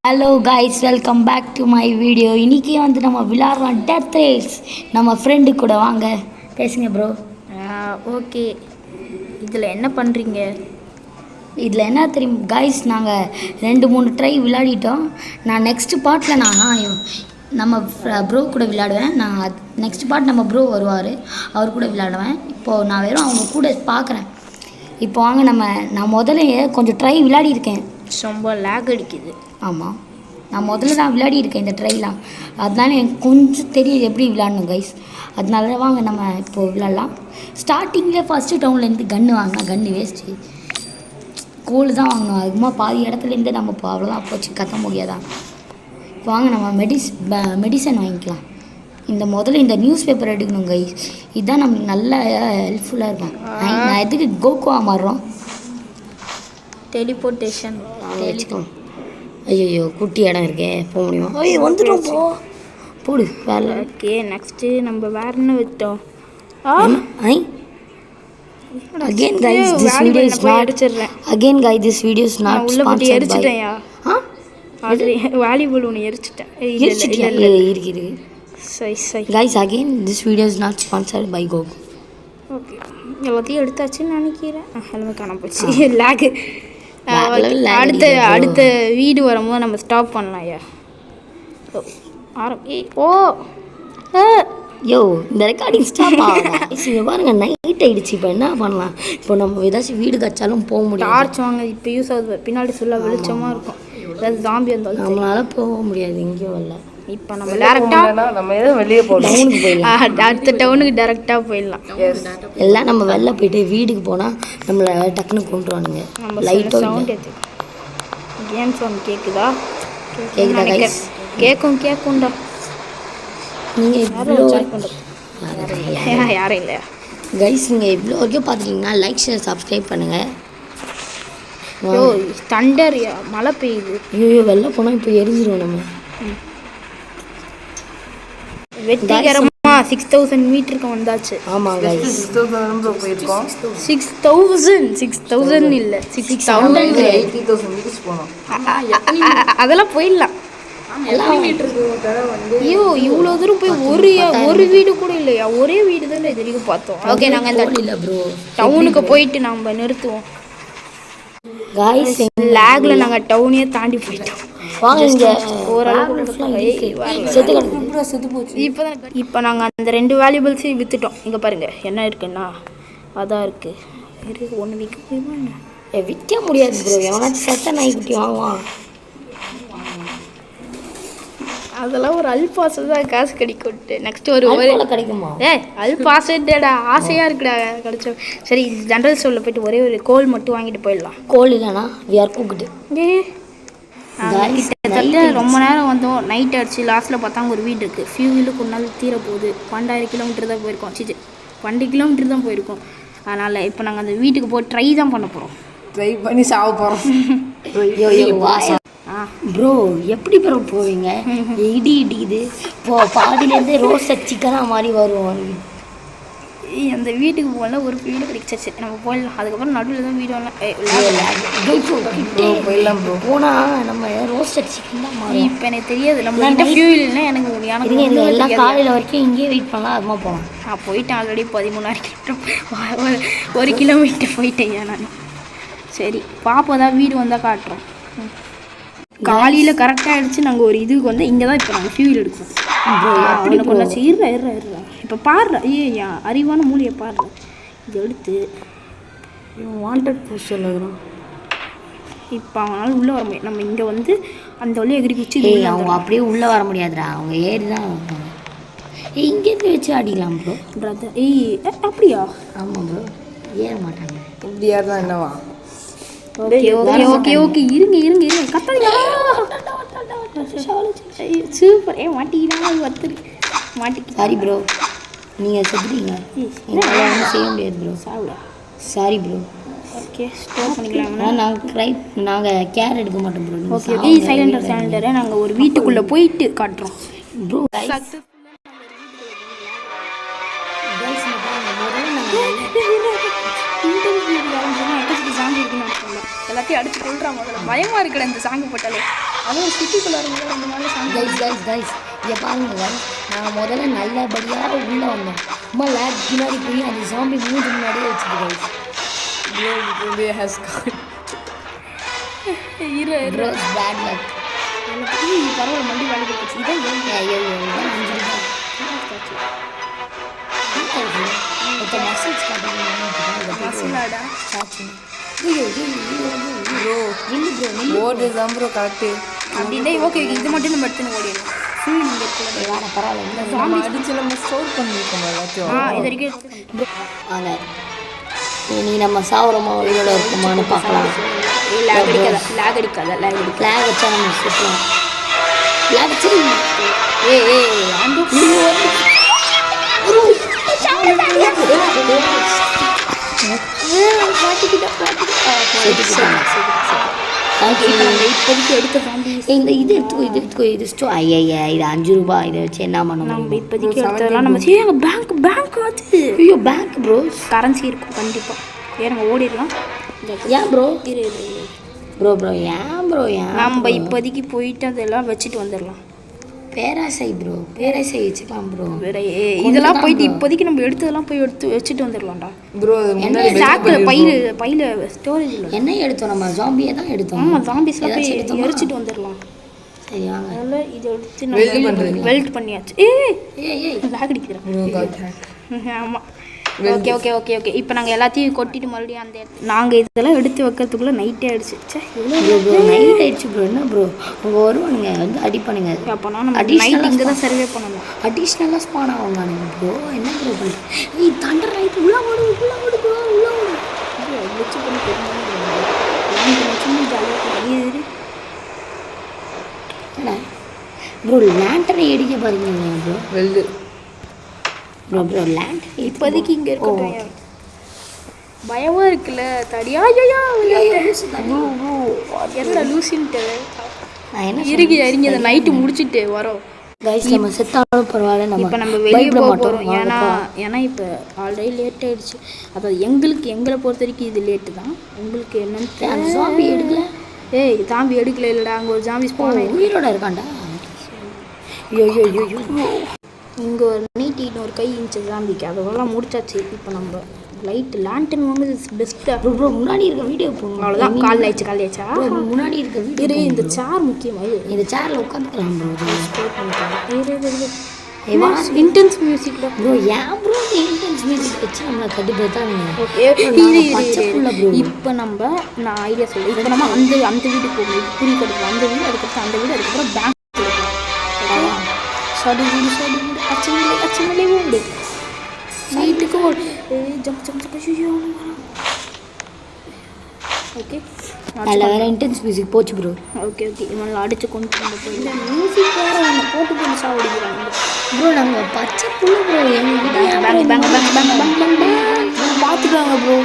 Hello guys, welcome back to my video. இன்றைக்கி வந்து நம்ம விளாட்றோம் டெத் ரேஸ். நம்ம ஃப்ரெண்டு கூட வாங்க பேசுங்க ப்ரோ. ஓகே, இதில் என்ன பண்ணுறீங்க? இதில் என்ன தெரியும் கைஸ், நாங்கள் 2-3 ட்ரை விளையாடிட்டோம். நான் நெக்ஸ்ட் பார்ட்டில் நம்ம ப்ரோ கூட விளையாடுவேன். நான் நெக்ஸ்ட் பார்ட் நம்ம ப்ரோ வருவார், அவர் கூட விளையாடுவேன். இப்போது நான் வெறும் அவங்க கூட பார்க்குறேன். இப்போ வாங்க நான் முதல்ல கொஞ்சம் ட்ரை விளையாடியிருக்கேன். ரொம்ப லேக் அடிக்குது. ஆமாம், நான் முதல்ல விளையாடியிருக்கேன் இந்த ட்ரைலாம். அதனால எனக்கு கொஞ்சம் தெரியுது எப்படி விளையாடணும் கைஸ். அதனால வாங்க நம்ம இப்போது விளையாடலாம். ஸ்டார்டிங்கில் ஃபஸ்ட்டு டவுன்லேருந்து கன்று வாங்கினா கன்று வேஸ்ட்டு, கோல் தான் வாங்கணும். அதுக்குமா பாதி இடத்துலேருந்து நம்ம இப்போ அவ்வளோதான் போச்சு, கத்த முடியாதான். இப்போ வாங்க நம்ம மெடிசன் வாங்கிக்கலாம். முதல்ல இந்த நியூஸ் பேப்பர் எடுக்கணும் கைஸ். இதுதான் நம்மளுக்கு நல்ல ஹெல்ப்ஃபுல்லாக இருக்கும். நான் எதுக்கு கோகுவா மாறுறோம்? டெலிபோர்ட்டேஷன் வச்சுக்கோங்க. ஐயோ குட்டி இடம் இருக்கே, போக முடியுமா? ஐயோ வந்துட்டோம், போடு வேலை. ஓகே, நெக்ஸ்ட்டு நம்ம வேறு என்ன விட்டோம்? Again guys, this video is not sponsored by. Volleyball ஒன்று எரிச்சிட்டேன். இருக்கு guys, again this video is not sponsored by Goku. Okay, எல்லாத்தையும் எடுத்தாச்சுன்னு நினைக்கிறேன். எல்லாமே காணாம போச்சு. லேக். அடுத்த வீடு வரும்போது நம்ம ஸ்டாப் பண்ணலாம். யோ, இந்த ரெக்கார்டிங் ஸ்டாப் ஆகும் பாருங்க. நைட் ஆகிடுச்சு. இப்போ என்ன பண்ணலாம்? இப்போ நம்ம ஏதாச்சும் வீடு கச்சாலும் போக முடியும். டார்ச் வாங்க இப்போ யூஸ் ஆகுது. பின்னாடி ஃபுல்லாக வெளிச்சமாக இருக்கும். ஏதாவது ஜாம்பி வந்தாலும் நம்மளால போக முடியாது, எங்கேயும் வரல. இப்போ நம்ம டேரெக்டாக வெளியே டவுனுக்கு போயிடலாம். அடுத்த டவுனுக்கு டேரெக்டாக போயிடலாம். எல்லாம் நம்ம வெளில போயிட்டு வீட்டுக்கு போனால் நம்மளை டக்குன்னு கொண்டுருவானுங்க. நம்ம லைட்டோ சவுண்ட் எடுத்து கேம் சவுண்ட் கேட்குதா கைஸ்? கேட்கும்டா. நீங்கள் யாரும் இல்லையா கைஸ்? நீங்கள் இவ்வளோ வரைக்கும் பார்த்துட்டிங்கன்னா லைக், ஷேர், சப்ஸ்கிரைப் பண்ணுங்கள். ஓ, தண்டர் மழை பெய்யுது. ஐயோ, வெளில போனால் இப்போ எரிஞ்சிருவோம் நம்ம. வெற்றிகரமா 6000 மீட்டருக்கு வந்தாச்சு. ஆமாம் கைஸ், 6000 இல்லை 6000 மீட்டர்ஸ் போனோம். அதெல்லாம் போயிடலாம். ஐயோ, இவ்வளோ தூரம் போய் ஒரு வீடு கூட இல்லையா? ஒரே வீடு தான் இது வரைக்கும் பார்த்தோம். ஓகே, நாங்கள் இந்த டவுனுக்கு போயிட்டு நம்ம நிறுத்துவோம். லேக்ல நாங்கள் டவுனையே தாண்டி போயிட்டோம். இப்போ நாங்கள் அந்த 2 வேல்யூபிள்ஸையும் விற்றுட்டோம். இங்கே பாருங்கள் என்ன இருக்குன்னா அதான் இருக்குது. ஒன்று விற்க முடியுமா? விற்க முடியாது ப்ரோ. எவனாச்சும் செத்த நாய்க்குட்டி வாங்குவான். அதெல்லாம் ஒரு அல்பாசு தான் காசு கிடைக்கும்ட்டு. நெக்ஸ்ட் ஒரு கிடைக்குமா? அல்பாசுடா ஆசையாக இருக்குடா கிடைச்சோம். சரி, ஜென்ரல் ஸ்டோரில் போயிட்டு ஒரே ஒரு கோல் மட்டும் வாங்கிட்டு போயிடலாம். கோல் இல்லைனா வி ஆர் குக்டு. கிட்டத்தட்ட ரொம்ப நேரம் வந்தோம். நைட் ஆயிடுச்சு. லாஸ்ட்டில் பார்த்தா ஒரு வீடு இருக்குது. ஃபியூவிலுக்கு ஒரு நாள் தீர போகுது. 12 கிலோமீட்டர் தான் போயிருக்கோம். 20 கிலோமீட்டர் தான் போயிருக்கோம். அதனால் இப்போ நாங்கள் அந்த வீட்டுக்கு போய் ட்ரை தான் பண்ண போகிறோம். ட்ரை பண்ணி சாவ போகிறோம். ப்ரோ, எப்படி ப்ரோ போவீங்க? இடி இடிக்குது. பாதிலேருந்து ரோஸ்ட் சிக்கனாக மாதிரி வரும். அந்த வீட்டுக்கு போகல ஒரு வீடு கிடைச்சிச்சு. நம்ம போயிடலாம். அதுக்கப்புறம் நடுவில் தான் வீடு போயிடலாம் ப்ரோ. போனால் நம்ம ரோஸ்ட் சிக்கன் தான் மாறும். இப்போ எனக்கு தெரியாது. நம்ம ஃபியூல் இல்லை எனக்கு எல்லாம் காலையில் வரைக்கும் இங்கேயே வெயிட் பண்ணலாம். அதுமா போகலாம். நான் போயிட்டேன் ஆல்ரெடி 13 கிலோமீட்டர் 1 கிலோமீட்டர் போயிட்டேன் நான். சரி, பாப்பா தான் வீடு வந்தால் காட்டுறோம். காலையில் கரெக்டாக ஆகிடுச்சு. நாங்கள் ஒரு இதுக்கு வந்து இங்கே தான் இப்போ நாங்கள் ஃபியூல் எடுக்கோம். கொண்டாச்சு. இருறா இப்போ பாடுறா. அறிவான மூலியை பாடுறா. இது எடுத்து வாண்டட் போஸ்ட் சொல்லுறோம். இப்போ அவனால் உள்ளே வர முடியும். நம்ம இங்கே வந்து அந்த வழியை எகிரி குச்சி. அவங்க அப்படியே உள்ளே வர முடியாதுடா. அவங்க ஏறி தான் இங்கேருந்து வச்சு ஆடிக்கலாம் ப்ரோ. பிரதர் அப்படியா? ஆமாம் ப்ரோ, ஏற மாட்டாங்க. இப்படி யார் தான் என்னவா? ஓகே இருங்க கத்தாதீங்க. சூப்பர். மாட்டிக்கினா மாட்டிக்கு. சாரி ப்ரோ, நீங்கள் செத்துட்டீங்க. எங்களால் ஒன்றும் செய்ய முடியாது bro. Sorry bro. Okay, stop பண்ணிக்கலாம். நாங்கள் கேர் எடுக்க மாட்டோம் ப்ரோ. ஓகே, சைலண்டரை நாங்கள் ஒரு வீட்டுக்குள்ளே போயிட்டு காட்டுறோம் ப்ரோ. எல்லாத்தையும் அடிச்சு கொள்றா முதல்ல. பயமா இருக்குடா இந்த சாங் போட்டாலே. அதுவும் சிட்டிக்குள்ள இருந்தாலும் இந்த மாதிரி சாங். கைஸ் இதை பாருங்க guys. நான் முதல்ல நல்லபடியாக உள்ளே வந்தோம். ரொம்ப லேக் பின்னாடி போய் அந்த ஜாம்பி மூஞ்சி முன்னாடியே வச்சுது கைஸ். இரு பேட் லக். பரவாயில்ல மண்டி வேலை போச்சு. இதான் ஐயோ இதான் 5 ரூபாய். இப்போ மெசேஜ் காட்டுங்க மசாலாடா. ப்ரோ ஓடுறது தான் ப்ரோ கரெக்டு. அப்படின்னா ஓகே இது மட்டும் நம்ம எடுத்துன்னு ஓடிடலாம். ஃபுல் நீங்கள் எடுத்து வேணா பரவாயில்ல. நம்ம அடிச்சு நம்ம ஸ்டோர் பண்ணியிருக்கோம் எல்லாத்தையும். இது வரைக்கும் வாங்க நீ நம்ம சாவரமா உயிரோட இருக்குமான்னு பார்க்கலாம். லேக் அடிக்காத. ஃப்ளாக் வச்சா நம்ம சுற்றலாம். ஃப்ளாக் வச்சு இப்போதைக்கு எடுத்த ஃபேமிலி இந்த இது எடுத்துக்கோ இது ஐயா இது 5 ரூபாய். இதை வச்சு என்ன பண்ண நம்ம முடியும்? இப்போதைக்கு எடுத்ததெல்லாம் நம்ம பேங்க் ஆச்சு. ஐயோ பேங்க் ப்ரோ கரன்சி இருக்கும் கண்டிப்பாா. ஏன் நம்ம ஓடிடலாம். ஏன் ப்ரோ ப்ரோ ஏன் நம்ம இப்போதைக்கு போயிட்டு அதெல்லாம் வச்சுட்டு வந்துடலாம். பேராசை வச்சுக்கலாம் ப்ரோ. வேற இதெல்லாம் போயிட்டு இப்போதைக்கு நம்ம எடுத்ததெல்லாம் போய் எடுத்து வச்சுட்டு வந்துடலாம்டா ப்ரோ. சாக்கில் பையில ஸ்டோரேஜ் இல்லை. என்ன எடுத்தோம் நம்ம? ஜாம்பியை தான் எடுத்தோம். ஆமாம் ஜாம்பிஸ்லாம் போய் எரிச்சிட்டு வந்துடலாம். சரி வாங்க. அதனால இதை எடுத்து நம்ம வெல்ட் பண்ணியாச்சு. ஏய் லாக் அடிக்கிறேன். ஆமாம் ஓகே இப்போ நாங்கள் எல்லாத்தையும் கொட்டிட்டு மறுபடியும் அந்த நாங்கள் இதெல்லாம் எடுத்து வைக்கிறதுக்குள்ளே நைட்டே ஆகிடுச்சு. நைட் ஆயிடுச்சு ப்ரோ. என்ன ப்ரோ உங்கள் வருவானுங்க வந்து அடிப்பானுங்க. அப்போனா நம்ம நைட் இங்கே தான் சர்வே பண்ணணும். அடிஷ்னலாக ஸ்பான் ஆவாங்க ப்ரோ. என்ன ப்ரோ பண்ணி தண்டர் நைட் உள்ள ஓடு ப்ரோ உள்ள ஓடு. வச்சு பண்ணி ஜாலியாக என்ன ப்ரோ லேண்டரை எடிக்க பாருங்க ப்ரோ. வெல்டு ப்ரோ லேண்ட் இப்போதைக்கு இங்கே இருக்கட்டும். பயமா இருக்குல்ல தடியா. என்னடா லூசின்ட்டு நான் என்ன இறங்கி அந்த நைட்டு முடிச்சுட்டு வரோம். கைஸ் நம்ம செத்தாலும் பரவாயில்ல. இப்போ நம்ம வெளியே போக போகிறோம். ஏன்னா இப்போ ஆல்ரெடி லேட் ஆகிடுச்சு. அதாவது எங்களை பொறுத்த வரைக்கும் இது லேட்டு தான். உங்களுக்கு என்னன்னு ஜாம்பி எடுக்கல. ஜாம்பி எடுக்கல இல்லைடா. அங்கே ஒரு ஜாம்பி ஸ்பான் உயிரோட இருக்காண்டா. இங்கே ஒரு 100 கை இருந்துச்சு ஜாம்பிக்கு. அதெல்லாம் முடிச்சாச்சு. இப்போ நம்ம லைட் லேண்டன் வாங்குது பெஸ்ட்டாக. ப்ரோ முன்னாடி இருக்க வீடியோ போகணும். அவ்வளோதான். கால் ஆயிடுச்சா முன்னாடி இருக்க வீடியோ. இந்த சேர் முக்கியமாக இந்த சேரில் உட்காந்துக்கலாம் ப்ரோ. ஸ்டோர் பண்ணிக்கலாம். Intense music bro. ஏன் ப்ரோ இந்த இன்டென்ஸ் மியூசிக் வச்சு நம்மளை கட்டுப்படுத்தாங்க. இப்போ நான் ஐடியா சொல்லுவேன். இப்போ நம்ம அந்த வீட்டுக்கு போகணும். புரி கிடைக்கும் அந்த வீடு, அதுக்கப்புறம் பேங்க் சடு வீடு அச்சமில்லை ஓடு வீட்டுக்கு ஓடு. ஓகே நல்ல வேற இன்டென்ஸ் மியூசிக் போச்சு ப்ரோ. ஓகே இவனை அடிச்சு கொண்டு போய் இந்த மியூசிக் வேறு ஒன்று போட்டு புதுசாக ஓடிக்கிறாங்க ப்ரோ. நாங்கள் பச்சை புல்லு ப்ரோ. பார்த்துக்காங்க ப்ரோ.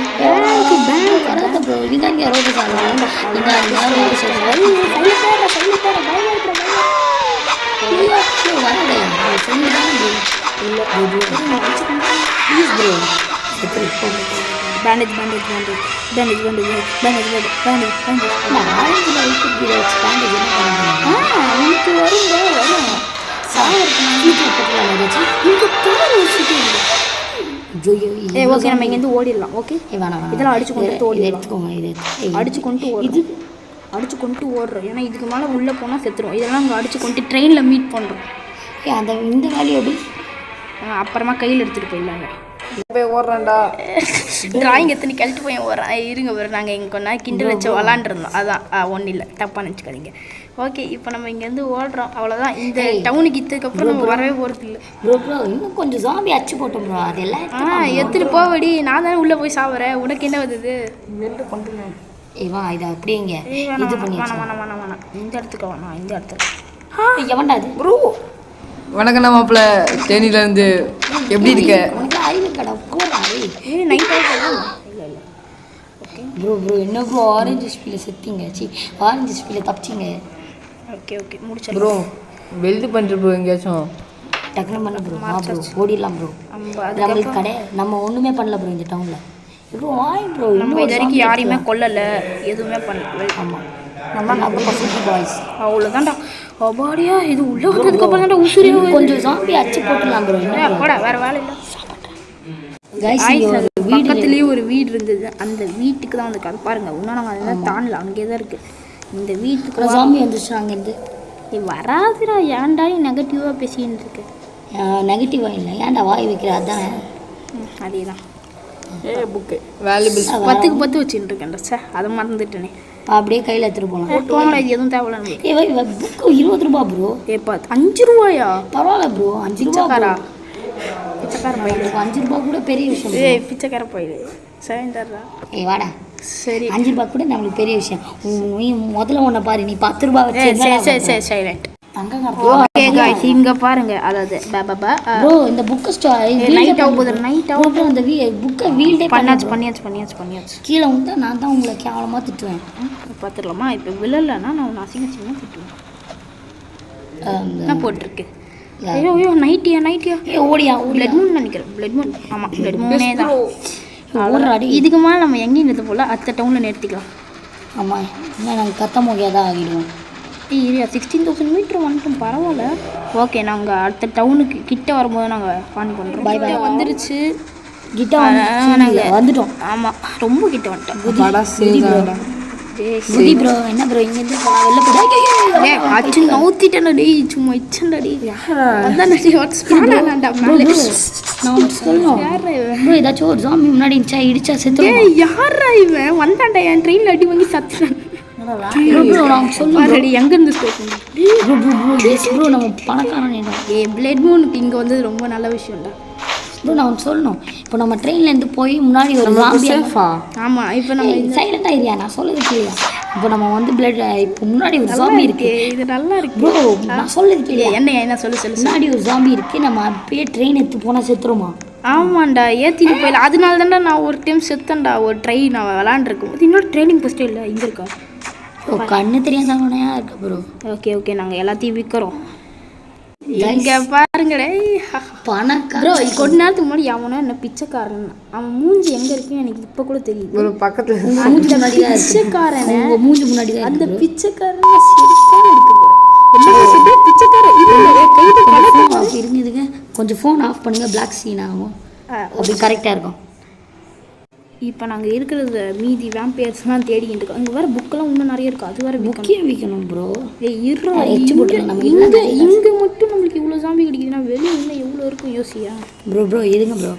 பேங்க் வராது ப்ரோ. இதுதான் இங்கே ரோடு சாங்க. பேண்டேஜ் ஓகே நம்ம இங்கேருந்து ஓடிடலாம். ஓகே இதெல்லாம் அடிச்சு கொண்டு ஓடுறோம். ஏன்னா இதுக்கு மேலே உள்ளே போனால் செத்துரும். இதெல்லாம் அங்கே அடிச்சு கொண்டு ட்ரெயினில் மீட் பண்ணுறோம். இந்த வேலையை எப்படி அப்புறமா கையில் எடுத்துகிட்டு போயிடலாங்க. போய் ஓடுறான்டா. டிராயிங் எத்தனை கழிட்டு போய் ஓடுறேன். இருங்க வரும். நாங்கள் இங்கே கொஞ்ச நேரம் கிண்டல் வச்சு விளாண்டுருந்தோம். அதான் ஒன்றும் இல்லை, தப்பாக நினச்சிக்காதீங்க. ஓகே இப்போ நம்ம இங்கேருந்து ஓடுறோம். அவ்வளோதான். இந்த டவுனுக்கு இதுக்கப்புறம் நம்ம வரவே போகிறது இல்லை ப்ரோ. இன்னும் கொஞ்சம் ஜாம்பி அச்சு போட்டோம் ப்ரோ. அதெல்லாம் எடுத்துகிட்டு போவடி. நான் தானே உள்ளே போய் சாப்பிட்றேன். உனக்கு என்ன வருது? வெல்டு கொண்டு ஏவா இது அப்படிங்க இது பண்ணி வேணாம். இந்த இடத்துக்கு வேணாம். இந்த இடத்துக்கு எவன்டா அது ப்ரோ? வணக்கம் மாப்பிள்ள. தேனியிலேருந்து எப்படி இருக்க? உனக்கு அறிவு கடை போறாரு. நைட் ஆகிட்டு இல்லை ப்ரோ என்ன ப்ரோ ஆரஞ்சு ஸ்பீடில் செத்திங்க. ஆரஞ்சு ஸ்பீடில் தப்பிச்சிங்க. ஓகே முடிச்சு ப்ரோ. வெல்டு பண்ணுற ப்ரோ எங்கேயாச்சும் டக்குனு பண்ண ப்ரோ. ஓடிடலாம் ப்ரோ. நம்மளுக்கு கடை நம்ம ஒன்றுமே பண்ணல ப்ரோ இந்த டவுனில். ப்ரோ வாய் ப்ரோ நம்ம இது வரைக்கும் யாரையுமே கொல்லலை, எதுவுமே பண்ணல. ஆமாம் நம்ம சிட்டி பாய்ஸ் அவ்வளோதான்டா. அபாடியா இது உள்ள வந்ததுக்கப்புறம் தான்டா உசுரே கொஞ்சம் ஜாம்பி அச்சு போட்டுலாம் ப்ரோ. போட வேற வேலை இல்லை. கைஸ் பக்கத்துலேயே ஒரு வீடு இருந்தது, அந்த வீட்டுக்கு தான் வந்து கதை பாருங்க. இன்னும் நாங்கள் அதெல்லாம் தாண்டல, அங்கே தான் இருக்குது இந்த வீட்டுக்கு. ஜாம்பி வந்துச்சு அங்கேருந்து. வராதுடா, ஏன்டா நீ நெகட்டிவாக பேசின்னு இருக்கு? நெகட்டிவாக இல்லை, ஏன்டா வாய் வைக்கிற அதானே. அதே தான் புக்கு வேல்யூபிள்ஸ் 10க்கு 10 வச்சுட்டு இருக்கேன்டா. சார் அதை மறந்துட்டேனே. அப்படியே கையில் எடுத்துகிட்டு போகலாம். போகலாம், இது எதுவும் தேவையில்ல. புக்கு 20 ரூபா ப்ரோ. ஏப்பா 5 ரூபாயா? பரவாயில்ல ப்ரோ, 5 ரூபா. பிச்சைக்கார பயிலு. 5 ரூபா கூட பெரிய விஷயம். பிச்சைக்கார பயிலு சரிடா. வாடா சரி 5 ரூபா கூட நம்மளுக்கு பெரிய விஷயம். நீ முதல்ல ஒன்றை பாரு, நீ 10 ரூபா வச்சு சரி சைலண்ட். இங்க பாருங்க, அதாவது ப்ரோ இந்த புக் ஸ்டார் நைட் ஆகும். அந்த புக்கை வீல்டே பண்ணியாச்சு. கீழே வந்து நான் தான் உங்களை கேவலமாக திட்டுவேன். பார்த்துடலாமா? இப்போ விழலன்னா நான் அசிங்கமாக திட்டுவேன். என்ன போட்டிருக்கு? ஐயோ நைட்டியா ஓடியா பிளட் மூன் நினைக்கிறேன். பிளட் மூன், ஆமாம் பிளட் மூனே தான். ஓடுறாடி. இதுக்கு மேலே நம்ம எங்கேயும் நிறுத்த போல, அடுத்த டவுனில் நிறுத்திக்கலாம். ஆமாம், இன்னும் நாங்கள் கத்த மொழியாக ஆகிடுவோம். 16,000 மீட்டர் வந்துட்டோம், பரவாயில்ல. ஓகே, நாங்கள் அடுத்த டவுனுக்கு கிட்ட வரும்போது நாங்கள் பான் பண்ணுறோம். பை வந்துருச்சு கிட்ட நாங்கள் வந்துட்டோம். ஆமாம், ரொம்ப கிட்ட வந்துட்டோம். புதி ப்ரோ என்ன ப்ரோ இங்கேருந்து வெளில போய் அச்சு நவுத்திட்டேன்டா. சும்மா இச்சண்டாடி நான் சொல்லணும் ப்ரோ. ஏதாச்சும் ஒரு ஜாம்பி முன்னாடி இருந்துச்சா, இடிச்சா செத்து. யாரா இவன் வந்தாண்டா என் ட்ரெயினில் அடி வாங்கி சத்துறேன். எங்கேருந்து ப்ரோ நம்ம பணக்காரன். பிளட் மூனுக்கு இங்கே வந்தது ரொம்ப நல்ல விஷயம்டா ப்ரோ. நான் சொல்லணும், இப்போ நம்ம ட்ரெயின்லேருந்து போய் முன்னாடி ஒரு சேஃபா. ஆமாம், இப்போ நம்ம சைலண்டாக இருக்கியா, நான் சொல்லுது இல்லையா. இப்போ நம்ம வந்து பிளட் இப்போ முன்னாடி ஒரு ஜாம்பி இருக்கு. இது நல்லா இருக்கு ப்ரோ, நான் சொல்லுது இல்லையா. என்ன சொல்லு. முன்னாடி ஒரு ஜாம்பி இருக்கு, நம்ம அப்படியே ட்ரெயின் எடுத்து போனால் செத்துருமா? ஆமாண்டா, ஏற்றிட்டு போயிடல. அதனால தான்டா நான் ஒரு டைம் செத்தேன்டா. ஒரு ட்ரெயின் நான் விளாண்டுருக்கும் போது. இன்னொரு ட்ரைனிங் போஸ்ட்டே இல்லை, இங்கே இருக்கா? கண்ணு தெரியாதவனையா இருக்கு ப்ரோ. ஓகே நாங்கள் எல்லாத்தையும் விற்கிறோம். இங்கே பாருங்கடே பணக்கார ப்ரோ. கொஞ்ச நேரத்துக்கு முன்னாடி அவனா என்ன பிச்சைக்காரன், அவன் மூஞ்சி எங்கே இருக்குன்னு எனக்கு இப்போ கூட தெரியுது. ஒரு பக்கத்தில் பிச்சைக்காரன் மூஞ்சி முன்னாடி தான். அந்த பிச்சைக்காரன் சிரிப்பாக இருக்கு போகிறேன். பிச்சைக்காரன் இருந்ததுங்க, கொஞ்சம் ஃபோன் ஆஃப் பண்ணுங்க, பிளாக் சீன் ஆகும். அப்படி கரெக்டாக இருக்கும். இப்போ நாங்கள் இருக்கிறது மீதி வேம்பையர்ஸ்லாம் தேடிக்கிட்டு இருக்கோம். அங்கே வேறு புக்கெல்லாம் இன்னும் நிறைய இருக்குது, அது வேறு முக்கியம் விற்கணும் ப்ரோ. இங்கே மட்டும் நம்மளுக்கு இவ்வளோ சாம்பி கிடைக்குதுன்னா வெளியே இன்னும் எவ்வளோ இருக்கும் யோசியா ப்ரோ. எதுங்க ப்ரோ,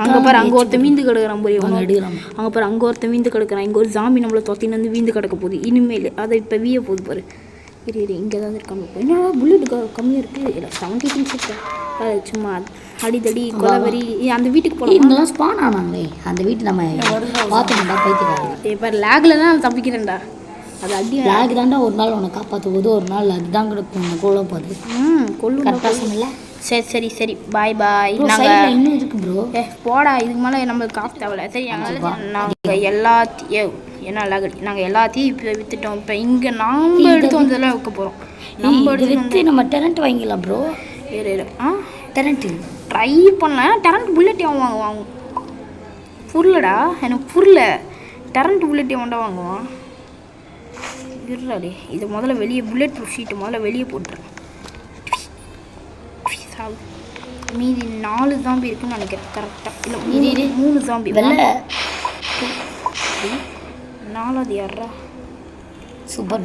அங்கே பாரு, அங்கே ஒருத்தன் வீந்து கிடக்குறான் போய் எடுக்கலாம். அங்கே பாரு, அங்கே ஒருத்தன் வீந்து கிடக்குறான். இங்கே ஒரு ஜாம்பி நம்மளை தொத்தின்னு வந்து வீந்து கிடக்க போகுது இனிமேல். அதை இப்போ வீய போகுது பாரு. இங்கே ஏதாவது இருக்காங்க. என்ன புல்லட் கம்மியாக இருக்குது, இல்லை 76 இருக்கா. சும்மா அடிதடி கொலவரி. அந்த வீட்டுக்கு போகலாம். இங்கெல்லாம் ஸ்பான் ஆனாங்களே, அந்த வீட்டு நம்ம பார்த்துக்கண்டா பைத்தியக்காரங்க. இப்போ லேகில் தான் நான் தப்பிக்கிறேன்டா. அது அடி லேக் தாண்டா ஒரு நாள் உன்னை காப்பாற்றும்போது, ஒரு நாள் அதுதான் கூட கொல்ல போகுது. கொல்லும் கரெக்டாக சொன்னல. சரி பாய். நாங்கள் இன்னும் இருக்கு ப்ரோ. போடா, இதுக்கு மேலே நம்மளுக்கு காப்பு தேவையில்ல. சரி, நாங்கள் எல்லாத்தையும் என்ன லேக் நாங்கள் எல்லாத்தையும் இப்போ விற்றுட்டோம். இப்போ இங்கே நாம் எடுத்து வந்ததெல்லாம் வைக்க போகிறோம். நம்ம எடுத்து நம்ம டெரண்ட் வாங்கிக்கலாம் ப்ரோ. டெரண்ட்டு ட்ரை பண்ணேன். டெரண்ட் புல்லட் வாங்குவாங்க. புரியலடா, எனக்கு புரியல. டெரண்ட் புல்லட் எவன்டா வாங்குவான்? இருடாடே, இதை முதல்ல வெளியே புல்லட் ப்ரூஃப் ஷீட்டு முதல்ல வெளியே போட்டுறேன். மீதி 4 ஜாம்பி இருக்குன்னு நினைக்கிறேன். கரெக்டாக இல்லை, மீதி 3 ஜாம்பி. 4வது யாரா? சூப்பர்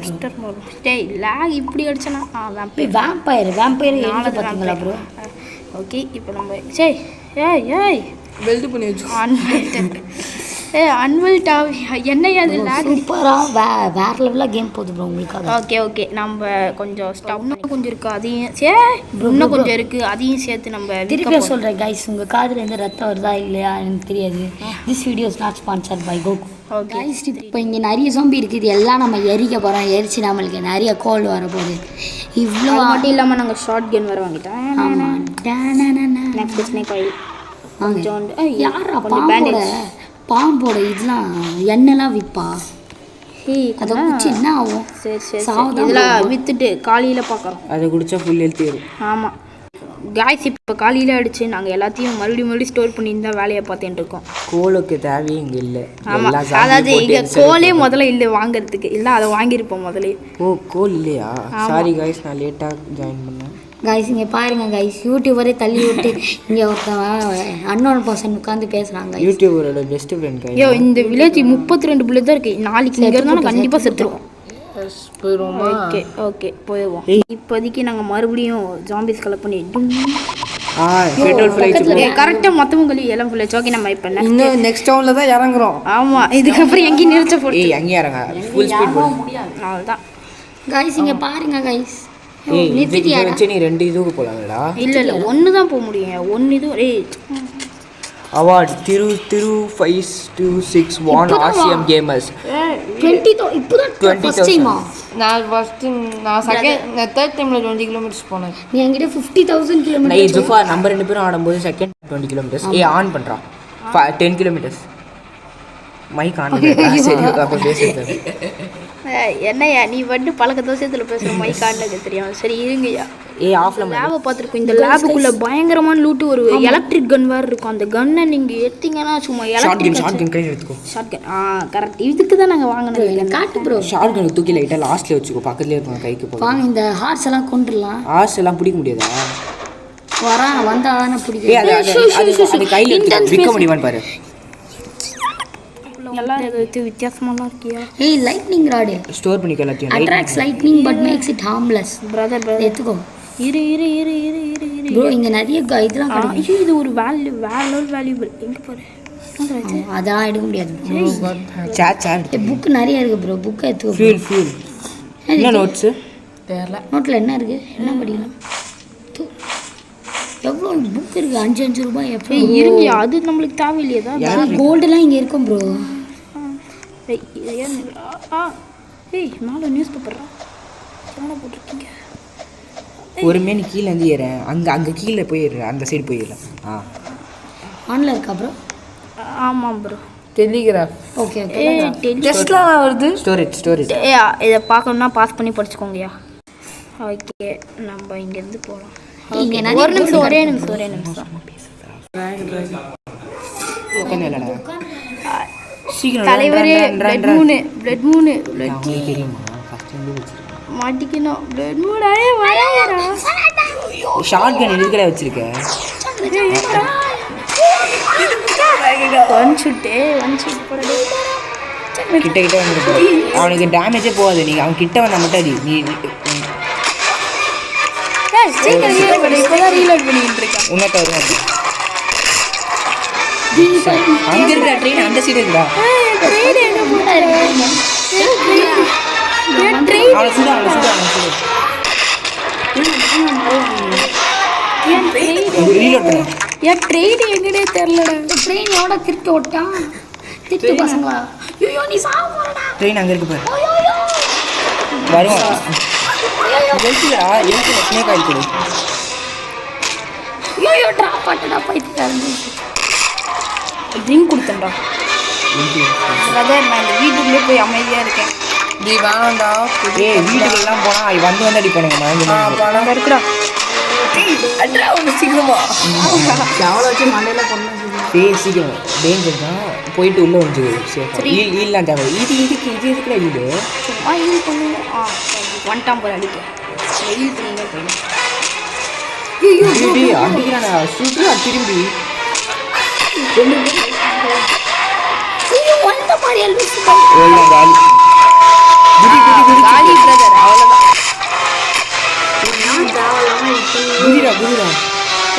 டேய் லேக் இப்படி அடிச்சனா? வேம்பயர் பார்த்தீங்களா ப்ரோ? ஓகே, இப்போ நம்ம ஏய் வெல்ட் பண்ணி வச்சு அன்வெல்ட் என்னையா அது லேக்? சூப்பராக வேற லெவலில் கேம் போகுது ப்ரோ உங்களுக்கு. ஓகே நம்ம கொஞ்சம் ஸ்டவ்னா கொஞ்சம் இருக்குது, அதையும் இன்னும் கொஞ்சம் இருக்குது, அதையும் சேர்த்து நம்ம திருப்பி சொல்கிறேன் கைஸ். உங்கள் காதில் இருந்து ரத்தம் வருதா இல்லையா எனக்கு தெரியாது. This video is not sponsored by கோகு. கைஸ், இப்போ இங்கே நிறைய சோம்பி இருக்குது, இது எல்லாம் நம்ம எரிக்க போகிறோம். எரிச்சு நம்மளுக்கு நிறைய கோல் வரப்போகுது. இவ்வளோ மட்டும் இல்லாமல் நாங்கள் ஷார்ட் கன் வர வாங்கிட்டோம். ஆமாம், நெக்ஸ்ட் ஸ்னேக் ஆயில் கொஞ்சம். யாரா பாம்போட இதெல்லாம் எண்ணெய்லாம் விற்பா? அதை குடிச்சு என்ன ஆகும்? சரி இதெல்லாம் விற்றுட்டு காலையில் பார்க்குறோம். அதை குடித்தா ஃபுல் ஹெல்த்தி வரும். ஆமாம், காய்ஸ் இப்போ காலையில் அடிச்சு நாங்கள் எல்லாத்தையும் மறுபடியும் ஸ்டோர் பண்ணியிருந்தா வேலையை பார்த்துட்டு இருக்கோம். கோலுக்கு தேவையே இங்கே இல்லை. ஆமாம், அதாவது இங்கே கோலே முதல்ல இல்லை வாங்குறதுக்கு, இல்லை அதை வாங்கியிருப்போம் முதல்ல. ஓ கோல் இல்லையா? சாரி காய்ஸ், நான் லேட்டாக ஜாயின் பண்ணேன். கைஸ் இங்கே பாருங்க கைஸ், யூடியூபரே தள்ளி விட்டு இங்கே ஒருத்தன் அன்னோன் பர்சன் உட்காந்து பேசுகிறாங்க. யூடியூபரோட பெஸ்ட் ஃப்ரெண்ட் காய்ஸ். ஐயோ இந்த வில்லேஜ் 32 புல்லட் தான் இருக்குது. நாளைக்கு இங்கே இருந்தாலும் கண்டிப்பாக செத்துருவோம். ஓகே ஓகே போயிடுவோம். இப்போதைக்கு நாங்கள் மறுபடியும் ஜாம்பிஸ் கலெக்ட் பண்ணி பெட்ரோல் ஃபில் கரெக்டாக மொத்தமும் கழி எல்லாம் ஃபுல் ஓகே. நம்ம இப்போ இன்னும் நெக்ஸ்ட் டவுனில் தான் இறங்குறோம். ஆமாம், இதுக்கப்புறம் எங்கேயும் நிறுத்த போட்டு அங்கேயே இறங்க ஃபுல் ஸ்பீட் போகும். அவ்வளோதான் கைஸ் இங்கே பாருங்க கைஸ். வச்சு நீ 2 இதுக்கு போகலாங்களா? இல்லை ஒன்று தான் போக முடியும். ஒன்று இது அவார்ட் திரு 526 வான் ஆசியம் கேமர்ஸ் 20 இப்போதான் 20,000. நான் செகண்ட் தேர்ட் டைமில் 20 கிலோமீட்டர்ஸ் போனேன். நீ என்கிட்ட 50,000 கிலோமீட்டர். நான் ஜுஃபா நம்ம 2 பேரும் ஆடும்போது செகண்ட் 20 கிலோமீட்டர்ஸ் ஆன் பண்ணுறான் 10 கிலோமீட்டர்ஸ் மைக் ஆன் பண்ணுறேன். சரி அப்போ பேசுறது என்னையா நீ வந்து பழக்க தோசத்தில் பேசுகிற மைக் ஆனது தெரியும். சரி இருங்கய்யா. ஆஃப்ல லேபை பார்த்துருக்கோம். இந்த லேபுக்குள்ளே பயங்கரமான லூட்டு ஒரு எலக்ட்ரிக் கன் வேறு இருக்கும். அந்த கன்னை நீங்கள் எடுத்தீங்கன்னா சும்மா எலக்ட்ரிக் ஷார்ட் கன் கையில் எடுத்துக்கோ. Shotgun correct. இதுக்கு தான் நாங்கள் வாங்கினது. காட்டு ப்ரோ. ஷார்ட் கன் தூக்கி லைட்டாக லாஸ்ட்ல வச்சுக்கோ, பக்கத்துலேயே இருக்கும் கைக்கு போகும். வாங்க இந்த ஹார்ஸ் எல்லாம் கொண்டுடலாம். ஹார்ஸ் எல்லாம் பிடிக்க முடியாதா? வந்தால் தானே பிடிக்கும். அது கையில் எடுத்து விற்க முடியுமான்னு பாரு. எல்லாம் இதை வச்சு வித்தியாசமாலாம் இருக்கியா? லைட்னிங் ராடு ஸ்டோர் பண்ணிக்க எல்லாத்தையும். Attracts lightning but makes it harmless. Brother எடுத்துக்கோ. இரு ப்ரோ இங்கே நிறைய இதெல்லாம் கிடைக்கும். இது ஒரு வேல்யூபிள் எங்கே பாரு. அதெல்லாம் எடுக்க முடியாது. புக்கு நிறைய இருக்கு ப்ரோ. புக்கை எடுத்துக்கோ. ஃபியூல் என்ன நோட்ஸு தெரியல. நோட்டில் என்ன இருக்குது? என்ன படிக்கலாம்? எவ்வளோ புக் இருக்குது? 5 ரூபாய். எப்போ இருங்க, அது நம்மளுக்கு தேவையில்லையே தான். கோல்டெல்லாம் இங்கே இருக்கும் ப்ரோ. மேலே நியூஸ் பேப்பரா என்ன போட்டிருக்கீங்க? ஒரு மேனி கீழே இருந்து ஏறேன். அங்கே கீழே போயிடுறேன், அந்த சைடு போயிடலாம். ஆன்ல இருக்கா ப்ரோ? ஆமாம் ப்ரோ. டெலிகிராஃப். ஓகே டெஸ்ட்லாம் வருது. ஸ்டோரேஜ் இதை பார்க்கணுன்னா பாஸ் பண்ணி படிச்சுக்கோங்கய்யா. ஓகே நம்ம இங்கேருந்து போகலாம். ஒரு நிமிஷம் ஒரே நிமிஷம். தலைவரே பிளட் மூணு மாட்டிக்கணும். பிளட் மூணு ஷார்ட் கன் எதுக்கட வச்சிருக்கேன்? ஒன் ஷூட் கிட்ட வந்துருக்கு. அவனுக்கு டேமேஜே போகாது. நீங்கள் அவன் கிட்ட வந்தால் மட்டும் அடி. நீ இப்போதான் ரீலோட் பண்ணிட்டு இருக்கேன். உன்னட்ட வருவாங்க. அங்கே இருக்கிற ட்ரெயின் அந்த சைடு இருக்குடா. அவனை சுடு. ரீலோட் பண்ணு. என் ட்ரெயின் எங்கடே தெரியலடா. ட்ரெயின் எவ்வளோ திருட்டு ஓட்டான். திட்டு பசங்களா. ஐயோ நீ சாவ போறடா. ட்ரெயின் அங்கே இருக்கு பாரு. வருவான். எழுத்து ஸ்னேக் ஆயில் கொடு. ஐயோ ட்ராப் ஆட்டடா பைத்தியக்காரன். ட்ரிங்க் கொடுத்தேன்டா. பிரதர் நான் இந்த வீட்டுக்குள்ளே போய் அமைதியாக இருக்கேன். நீ வேணாண்டா. வீட்டுக்கெல்லாம் போனால் வந்து அடிப்பானுங்க. பணம் இருக்குடா. சீக்கிரமா எவ்வளோ வச்சு மண்டையில பொண்ணு சீக்கிரம் டேஞ்சர் தான். போயிட்டு உள்ளே வந்துச்சு. ஈல்லாம் தேவை. இதுக்கு இதுக்குள்ள ஈடு சும்மா ஈல் பண்ணுவோம். ஒன்டாம் போய் அடிக்க ஈல் பண்ணிங்க போய் அடிக்கிறானா சூப்பரா திரும்பி காலி பிரதர் அவ்வளோதான்.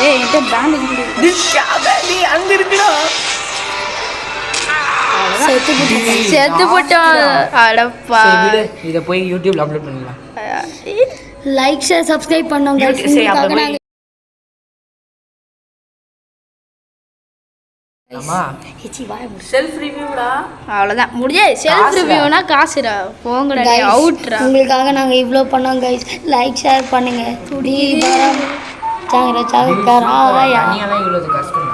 என்கிட்ட பேண்ட் அங்க இருக்குடா. செத்து போட்டோம். அடப்பா இதை போய் யூடியூப்ல அப்லோட் பண்ணலாம். லைக் ஷேர் சப்ஸ்கிரைப் பண்ணுங்க. செல்ஃப் ரிவ்யூடா. அவ்வளோதான் முடிஞ்சே. செல்ஃப் ரிவ்யூனா காசுடா. போங்கடா அவுட்ரா. உங்களுக்காக நாங்கள் இவ்வளோ பண்ணோம் கைஸ். லைக் ஷேர் பண்ணுங்க. துடி சாங்கிற சாங்க நீங்களாம் இவ்வளோ கஷ்டம்